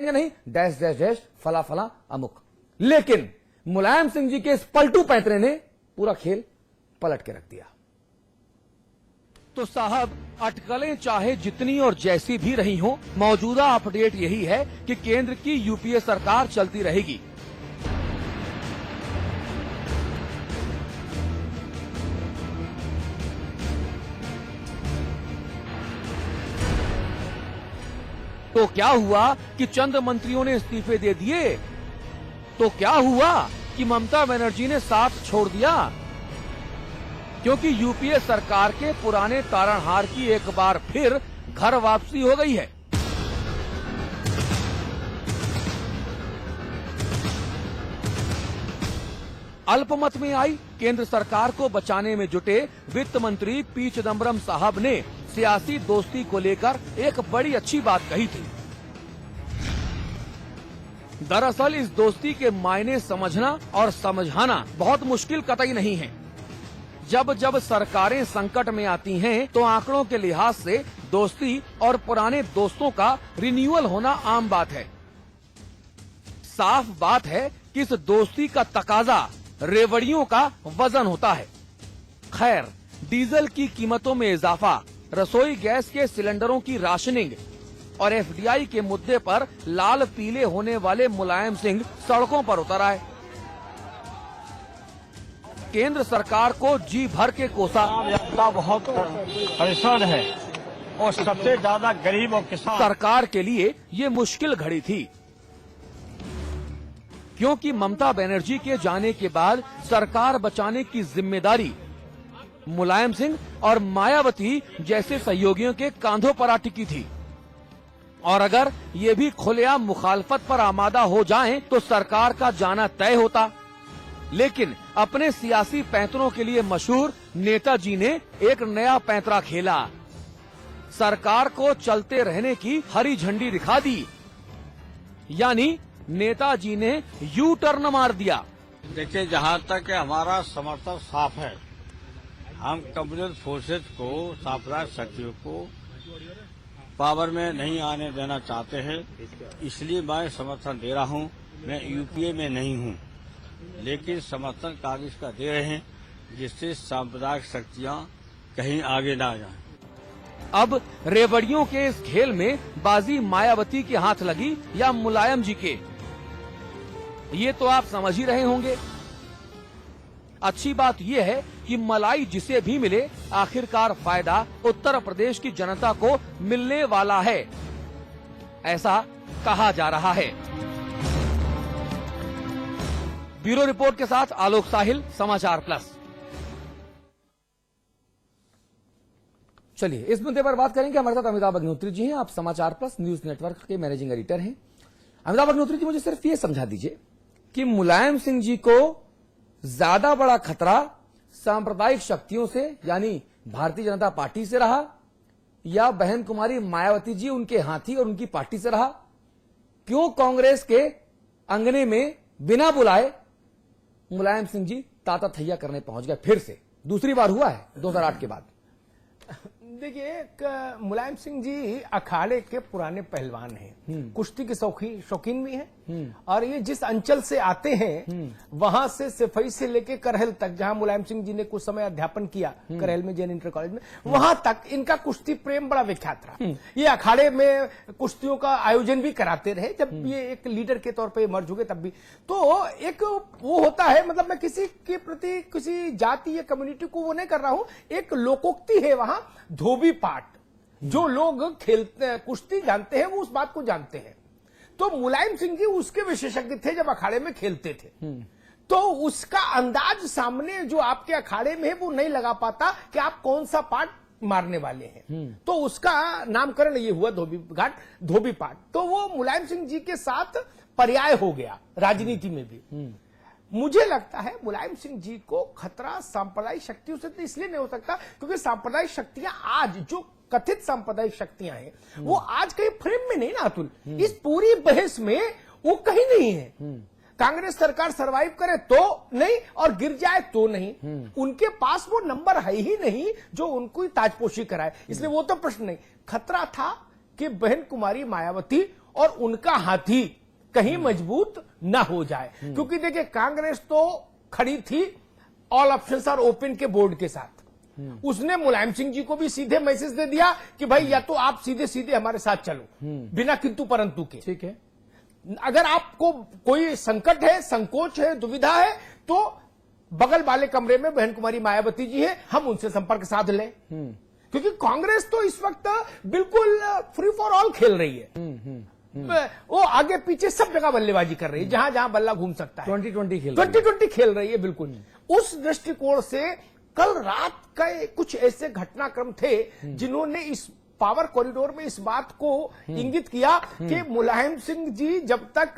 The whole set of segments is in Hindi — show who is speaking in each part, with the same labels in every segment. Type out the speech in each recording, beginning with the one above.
Speaker 1: नहीं, डैश डैश डैश फला फला अमुक। लेकिन मुलायम सिंह जी के इस पलटू पैंतरे ने पूरा खेल पलट के रख दिया। तो साहब, अटकलें चाहे जितनी और जैसी भी रही हो, मौजूदा अपडेट यही है कि केंद्र की यूपीए सरकार चलती रहेगी। तो क्या हुआ कि चंद मंत्रियों ने इस्तीफे दे दिए? तो क्या हुआ कि ममता बनर्जी ने साथ छोड़ दिया? क्योंकि यूपीए सरकार के पुराने तारणहार की एक बार फिर घर वापसी हो गई है। अल्पमत में आई केंद्र सरकार को बचाने में जुटे वित्त मंत्री पी चिदम्बरम साहब ने सियासी दोस्ती को लेकर एक बड़ी अच्छी बात कही थी। दरअसल इस दोस्ती के मायने समझना और समझाना बहुत मुश्किल कतई नहीं है। जब जब सरकारें संकट में आती हैं, तो आंकड़ों के लिहाज से दोस्ती और पुराने दोस्तों का रिन्यूअल होना आम बात है। साफ बात है कि इस दोस्ती का तकाजा रेवड़ियों का वजन होता है। खैर, डीजल की कीमतों में इजाफा, रसोई गैस के सिलेंडरों की राशनिंग और एफडीआई के मुद्दे पर लाल पीले होने वाले मुलायम सिंह सड़कों पर उतर आए। केंद्र सरकार को जी भर के कोसा।
Speaker 2: जनता बहुत परेशान है और सबसे ज्यादा गरीब और किसान।
Speaker 1: सरकार के लिए ये मुश्किल घड़ी थी, क्योंकि ममता बनर्जी के जाने के बाद सरकार बचाने की जिम्मेदारी मुलायम सिंह और मायावती जैसे सहयोगियों के कांधों पर आ टिकी थी। और अगर ये भी खुलेआम मुखालफत पर आमादा हो जाएं, तो सरकार का जाना तय होता। लेकिन अपने सियासी पैंतरों के लिए मशहूर नेताजी ने एक नया पैंतरा खेला। सरकार को चलते रहने की हरी झंडी दिखा दी, यानी नेताजी ने यू टर्न मार दिया।
Speaker 2: देखिए, जहाँ तक हमारा समर्थन साफ है, हम कम्युनिस्ट फोर्सेज को, सांप्रदायिक शक्तियों को पावर में नहीं आने देना चाहते हैं। इसलिए मैं समर्थन दे रहा हूँ। मैं यूपीए में नहीं हूँ, लेकिन समर्थन कांग्रेस का दे रहे हैं, जिससे सांप्रदायिक शक्तियाँ कहीं आगे ना जाएं।
Speaker 1: अब रेवड़ियों के इस खेल में बाजी मायावती के हाथ लगी या मुलायम जी के, ये तो आप समझ ही रहे होंगे। अच्छी बात यह है कि मलाई जिसे भी मिले, आखिरकार फायदा उत्तर प्रदेश की जनता को मिलने वाला है, ऐसा कहा जा रहा है। ब्यूरो रिपोर्ट के साथ आलोक साहिल, समाचार प्लस। चलिए, इस मुद्दे पर बात करेंगे। हमारे साथ अमिताभ अग्निहोत्री जी हैं। आप समाचार प्लस न्यूज नेटवर्क के मैनेजिंग एडिटर हैं। अमिताभ अग्निहोत्री जी, मुझे सिर्फ ये समझा दीजिए कि मुलायम सिंह जी को ज्यादा बड़ा खतरा सांप्रदायिक शक्तियों से, यानी भारतीय जनता पार्टी से रहा, या बहन कुमारी मायावती जी, उनके हाथी और उनकी पार्टी से रहा? क्यों कांग्रेस के अंगने में बिना बुलाए मुलायम सिंह जी ताता थैया करने पहुंच गए? फिर से दूसरी बार हुआ है 2008 के बाद।
Speaker 3: देखिए, मुलायम सिंह जी अखाड़े के पुराने पहलवान हैं, कुश्ती के शौकीन भी हैं, और ये जिस अंचल से आते हैं, वहां से सिफई से लेके करहल तक, जहां मुलायम सिंह जी ने कुछ समय अध्यापन किया करहल में, जैन इंटर कॉलेज में, वहां तक इनका कुश्ती प्रेम बड़ा विख्यात रहा। ये अखाड़े में कुश्तियों का आयोजन भी कराते रहे, जब ये एक लीडर के तौर पर मर चुके तब भी। तो एक वो होता है, मतलब मैं किसी के प्रति, किसी जाति या कम्युनिटी को वो नहीं कर रहा हूं, एक लोकोक्ति है वहां, धोबी पाट। जो लोग खेलते हैं, कुश्ती जानते हैं, वो उस बात को जानते हैं। तो मुलायम सिंह जी उसके विशेषज्ञ थे जब अखाड़े में खेलते थे। तो उसका अंदाज सामने जो आपके अखाड़े में है, वो नहीं लगा पाता कि आप कौन सा पाट मारने वाले हैं। तो उसका नामकरण ये हुआ धोबी पाट। तो वो मुलायम सिंह जी के साथ पर्याय हो गया राजनीति में भी। मुझे लगता है मुलायम सिंह जी को खतरा सांप्रदायिक शक्तियों से तो इसलिए नहीं हो सकता, क्योंकि सांप्रदायिक शक्तियां आज, जो कथित सांप्रदायिक शक्तियां हैं, वो आज कहीं फ्रेम में नहीं ना अतुल। इस पूरी बहस में वो कहीं नहीं है। कांग्रेस सरकार सरवाइव करे तो नहीं, और गिर जाए तो नहीं। उनके पास वो नंबर है ही नहीं जो उनको ताजपोशी कराए, इसलिए वो तो प्रश्न नहीं। खतरा था कि बहन कुमारी मायावती और उनका हाथी कहीं मजबूत ना हो जाए। क्योंकि देखिए कांग्रेस तो खड़ी थी ऑल ऑप्शंस आर ओपन के बोर्ड के साथ। उसने मुलायम सिंह जी को भी सीधे मैसेज दे दिया कि भाई या तो आप सीधे सीधे हमारे साथ चलो, बिना किंतु परंतु के।
Speaker 1: ठीक है,
Speaker 3: अगर आपको कोई संकट है, संकोच है, दुविधा है, तो बगल वाले कमरे में बहन कुमारी मायावती जी है, हम उनसे संपर्क साध लें। क्योंकि कांग्रेस तो इस वक्त बिल्कुल फ्री फॉर ऑल खेल रही है। वो आगे पीछे सब जगह बल्लेबाजी कर रही है, जहां जहां बल्ला घूम सकता है। 2020 खेल रही है बिल्कुल। उस दृष्टिकोण से कल रात का कुछ ऐसे घटनाक्रम थे जिन्होंने इस पावर कॉरिडोर में इस बात को इंगित किया कि मुलायम सिंह जी जब तक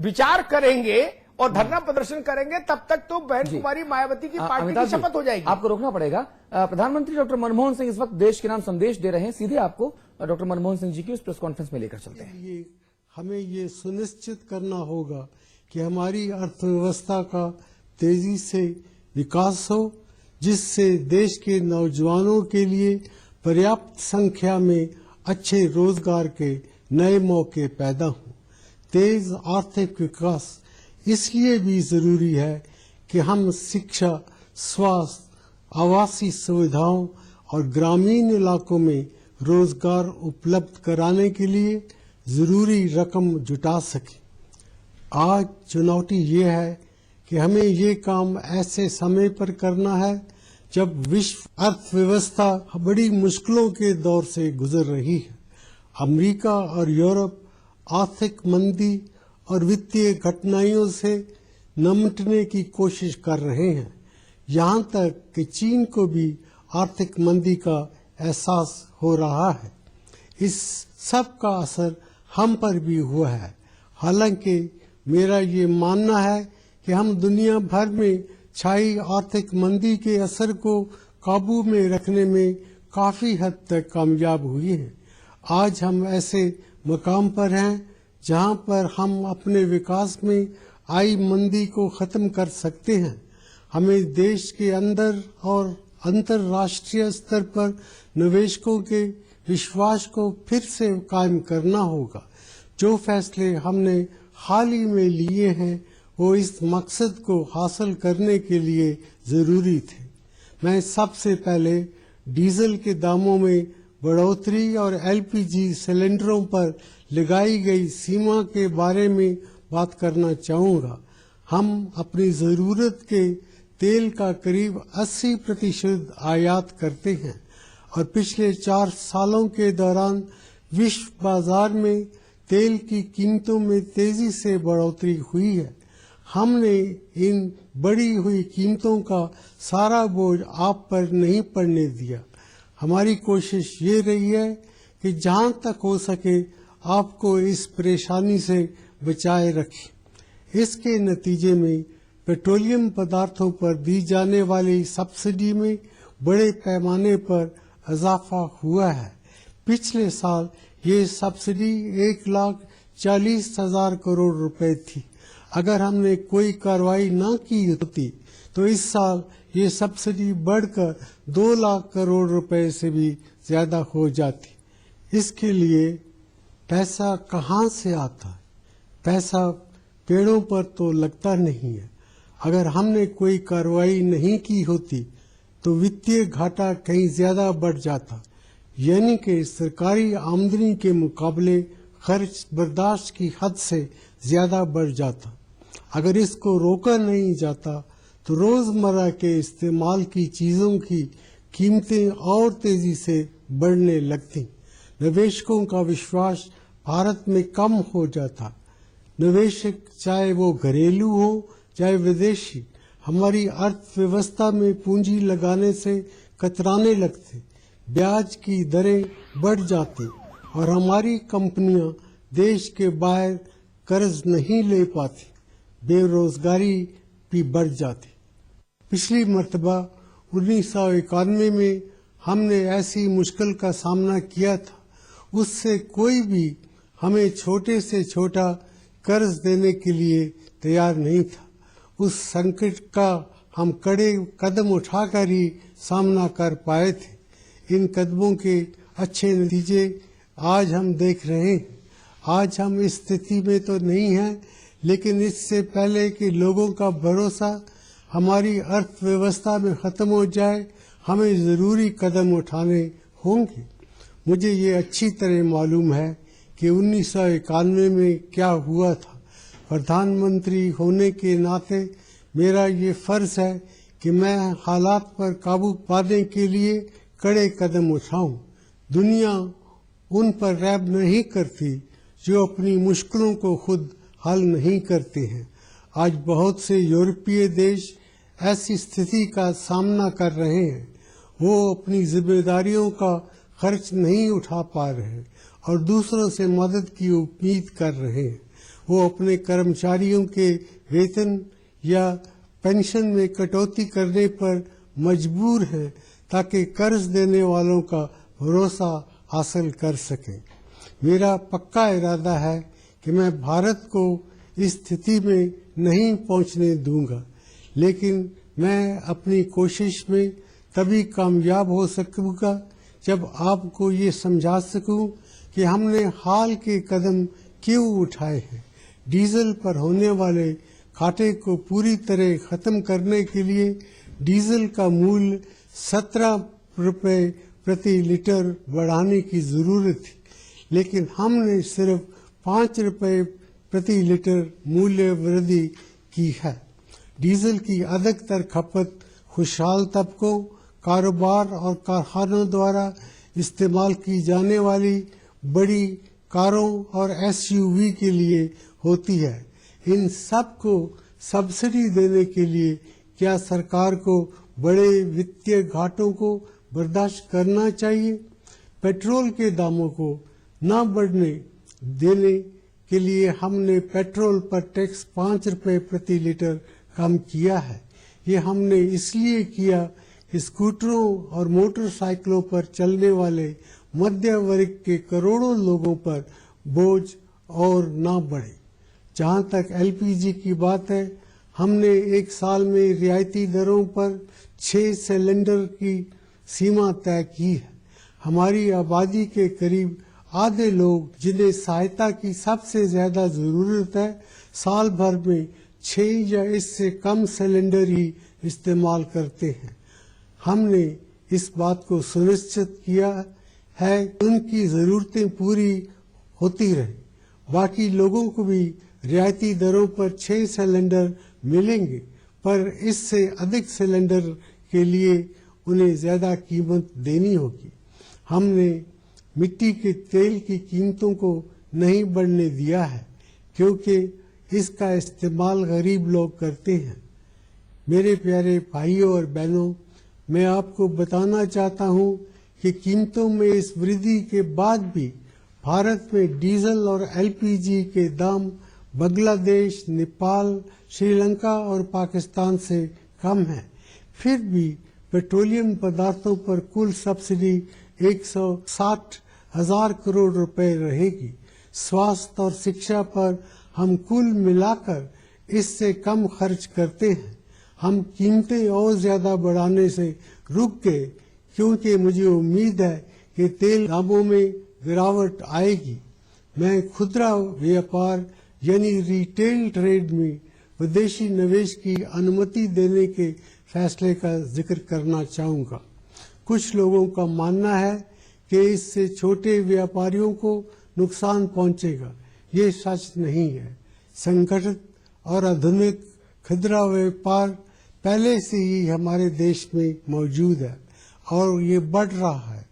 Speaker 3: विचार करेंगे और धरना प्रदर्शन करेंगे तब तक तो बहन कुमारी मायावती की पार्टी की शपथ हो जाएगी।
Speaker 1: आपको रोकना पड़ेगा। प्रधानमंत्री डॉक्टर मनमोहन सिंह इस वक्त देश के नाम संदेश दे रहे हैं, सीधे आपको डॉक्टर मनमोहन सिंह जी की उस प्रेस कॉन्फ्रेंस में लेकर चलते हैं।
Speaker 4: हमें ये सुनिश्चित करना होगा कि हमारी अर्थव्यवस्था का तेजी से विकास हो, जिससे देश के नौजवानों के लिए पर्याप्त संख्या में अच्छे रोजगार के नए मौके पैदा हों। तेज आर्थिक विकास इसलिए भी जरूरी है कि हम शिक्षा, स्वास्थ्य, आवासीय सुविधाओं और ग्रामीण इलाकों में रोजगार उपलब्ध कराने के लिए जरूरी रकम जुटा सकें। आज चुनौती ये है कि हमें ये काम ऐसे समय पर करना है जब विश्व अर्थव्यवस्था बड़ी मुश्किलों के दौर से गुजर रही है। अमेरिका और यूरोप आर्थिक मंदी और वित्तीय कठिनाइयों से निपटने की कोशिश कर रहे हैं। यहाँ तक कि चीन को भी आर्थिक मंदी का एहसास हो रहा है। इस सब का असर हम पर भी हुआ है। हालांकि मेरा ये मानना है कि हम दुनिया भर में छाई आर्थिक मंदी के असर को काबू में रखने में काफी हद तक कामयाब हुए हैं। आज हम ऐसे मकाम पर हैं जहां पर हम अपने विकास में आई मंदी को खत्म कर सकते हैं। हमें देश के अंदर और अंतर्राष्ट्रीय स्तर पर निवेशकों के विश्वास को फिर से कायम करना होगा। जो फैसले हमने हाल ही में लिए हैं वो इस मकसद को हासिल करने के लिए जरूरी थे। मैं सबसे पहले डीजल के दामों में बढ़ोतरी और एलपीजी सिलेंडरों पर लगाई गई सीमा के बारे में बात करना चाहूँगा। हम अपनी ज़रूरत के तेल का करीब 80% आयात करते हैं और पिछले 4 सालों के दौरान विश्व बाजार में तेल की कीमतों में तेजी से बढ़ोतरी हुई है। हमने इन बढ़ी हुई कीमतों का सारा बोझ आप पर नहीं पड़ने दिया। हमारी कोशिश ये रही है कि जहां तक हो सके आपको इस परेशानी से बचाए रखें। इसके नतीजे में पेट्रोलियम पदार्थों पर दी जाने वाली सब्सिडी में बड़े पैमाने पर इजाफा हुआ है। पिछले साल ये सब्सिडी 1,40,000 करोड़ रुपए थी। अगर हमने कोई कार्रवाई न की होती तो इस साल ये सब्सिडी बढ़कर 2 लाख करोड़ रुपए से भी ज्यादा हो जाती। इसके लिए पैसा कहाँ से आता है? पैसा पेड़ों पर तो लगता नहीं है। अगर हमने कोई कार्रवाई नहीं की होती तो वित्तीय घाटा कहीं ज्यादा बढ़ जाता, यानी कि सरकारी आमदनी के मुकाबले खर्च बर्दाश्त की हद से ज्यादा बढ़ जाता। अगर इसको रोका नहीं जाता तो रोजमर्रा के इस्तेमाल की चीजों की कीमतें और तेजी से बढ़ने लगती। निवेशकों का विश्वास भारत में कम हो जाता। निवेशक चाहे वो घरेलू हो चाहे विदेशी हमारी अर्थव्यवस्था में पूंजी लगाने से कतराने लगते। ब्याज की दरें बढ़ जाती और हमारी कंपनियां देश के बाहर कर्ज नहीं ले पाती। बेरोजगारी भी बढ़ जाती। पिछली मर्तबा 1991 में हमने ऐसी मुश्किल का सामना किया था। उससे कोई भी हमें छोटे से छोटा कर्ज देने के लिए तैयार नहीं था। उस संकट का हम कड़े कदम उठाकर ही सामना कर पाए थे। इन कदमों के अच्छे नतीजे आज हम देख रहे हैं। आज हम इस स्थिति में तो नहीं हैं, लेकिन इससे पहले कि लोगों का भरोसा हमारी अर्थव्यवस्था में खत्म हो जाए, हमें जरूरी कदम उठाने होंगे। मुझे ये अच्छी तरह मालूम है कि 1991 में क्या हुआ था। प्रधानमंत्री होने के नाते मेरा ये फर्ज है कि मैं हालात पर काबू पाने के लिए कड़े कदम उठाऊं। दुनिया उन पर रैब नहीं करती जो अपनी मुश्किलों को खुद हल नहीं करते हैं। आज बहुत से यूरोपीय देश ऐसी स्थिति का सामना कर रहे हैं। वो अपनी जिम्मेदारियों का खर्च नहीं उठा पा रहे और दूसरों से मदद की उम्मीद कर रहे हैं। वो अपने कर्मचारियों के वेतन या पेंशन में कटौती करने पर मजबूर हैं ताकि कर्ज देने वालों का भरोसा हासिल कर सकें। मेरा पक्का इरादा है कि मैं भारत को इस स्थिति में नहीं पहुंचने दूंगा, लेकिन मैं अपनी कोशिश में तभी कामयाब हो सकूंगा जब आपको ये समझा सकूं कि हमने हाल के कदम क्यों उठाए हैं। डीजल पर होने वाले घाटे को पूरी तरह खत्म करने के लिए डीजल का मूल्य 17 रुपए प्रति लीटर बढ़ाने की जरूरत थी, लेकिन हमने सिर्फ 5 रुपए प्रति लीटर मूल्य वृद्धि की है। डीजल की अधिकतर खपत खुशहाल तबकों, कारोबार और कारखानों द्वारा इस्तेमाल की जाने वाली बड़ी कारों और एसयूवी के लिए होती है। इन सब को सब्सिडी देने के लिए क्या सरकार को बड़े वित्तीय घाटों को बर्दाश्त करना चाहिए? पेट्रोल के दामों को न बढ़ने देने के लिए हमने पेट्रोल पर टैक्स 5 रुपए प्रति लीटर कम किया है। ये हमने इसलिए किया कि स्कूटरों और मोटरसाइकिलों पर चलने वाले मध्य वर्ग के करोड़ों लोगों पर बोझ और न बढ़े। जहां तक एलपीजी की बात है, हमने एक साल में रियायती दरों पर 6 सिलेंडर की सीमा तय की है। हमारी आबादी के करीब आधे लोग जिन्हें सहायता की सबसे ज्यादा जरूरत है, साल भर में 6 या इससे कम सिलेंडर ही इस्तेमाल करते हैं। हमने इस बात को सुनिश्चित किया है कि उनकी जरूरतें पूरी होती रहे। बाकी लोगों को भी रियायती दरों पर 6 सिलेंडर मिलेंगे, पर इससे अधिक सिलेंडर के लिए उन्हें ज्यादा कीमत देनी होगी। हमने मिट्टी के तेल की कीमतों को नहीं बढ़ने दिया है, क्योंकि इसका इस्तेमाल गरीब लोग करते हैं। मेरे प्यारे भाइयों और बहनों, मैं आपको बताना चाहता हूं कि कीमतों में इस वृद्धि के बाद भी भारत में डीजल और एलपीजी के दाम बांग्लादेश, नेपाल, श्रीलंका और पाकिस्तान से कम है। फिर भी पेट्रोलियम पदार्थों पर कुल सब्सिडी 160,000 करोड़ रुपए रहेगी। स्वास्थ्य और शिक्षा पर हम कुल मिलाकर इससे कम खर्च करते हैं। हम कीमतें और ज्यादा बढ़ाने से रुक गए, क्योंकि मुझे उम्मीद है कि तेल दामों में गिरावट आएगी। मैं खुदरा व्यापार यानी रिटेल ट्रेड में विदेशी निवेश की अनुमति देने के फैसले का जिक्र करना चाहूंगा। कुछ लोगों का मानना है कि इससे छोटे व्यापारियों को नुकसान पहुंचेगा। ये सच नहीं है। संगठित और आधुनिक खुदरा व्यापार पहले से ही हमारे देश में मौजूद है और ये बढ़ रहा है।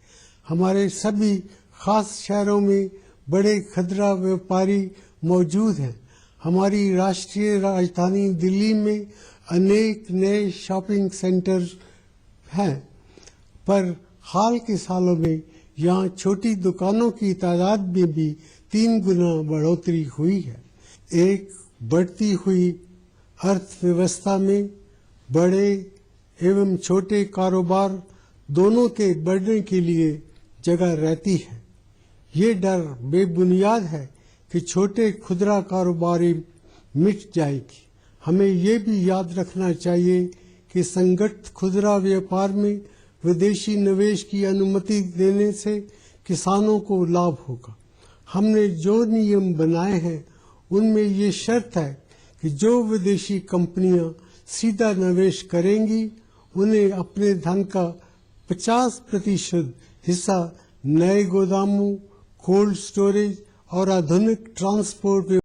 Speaker 4: हमारे सभी खास शहरों में बड़े खुदरा व्यापारी मौजूद हैं। हमारी राष्ट्रीय राजधानी दिल्ली में अनेक नए शॉपिंग सेंटर हैं, पर हाल के सालों में यहाँ छोटी दुकानों की तादाद में भी 3 गुना बढ़ोतरी हुई है। एक बढ़ती हुई अर्थव्यवस्था में बड़े एवं छोटे कारोबार दोनों के बढ़ने के लिए जगह रहती है। ये डर बेबुनियाद है कि छोटे खुदरा कारोबारी मिट जाएगी। हमें ये भी याद रखना चाहिए कि संगठित खुदरा व्यापार में विदेशी निवेश की अनुमति देने से किसानों को लाभ होगा। हमने जो नियम बनाए हैं उनमें ये शर्त है कि जो विदेशी कंपनियां सीधा निवेश करेंगी उन्हें अपने धन का 50% हिस्सा नए गोदामों, कोल्ड स्टोरेज और आधुनिक ट्रांसपोर्ट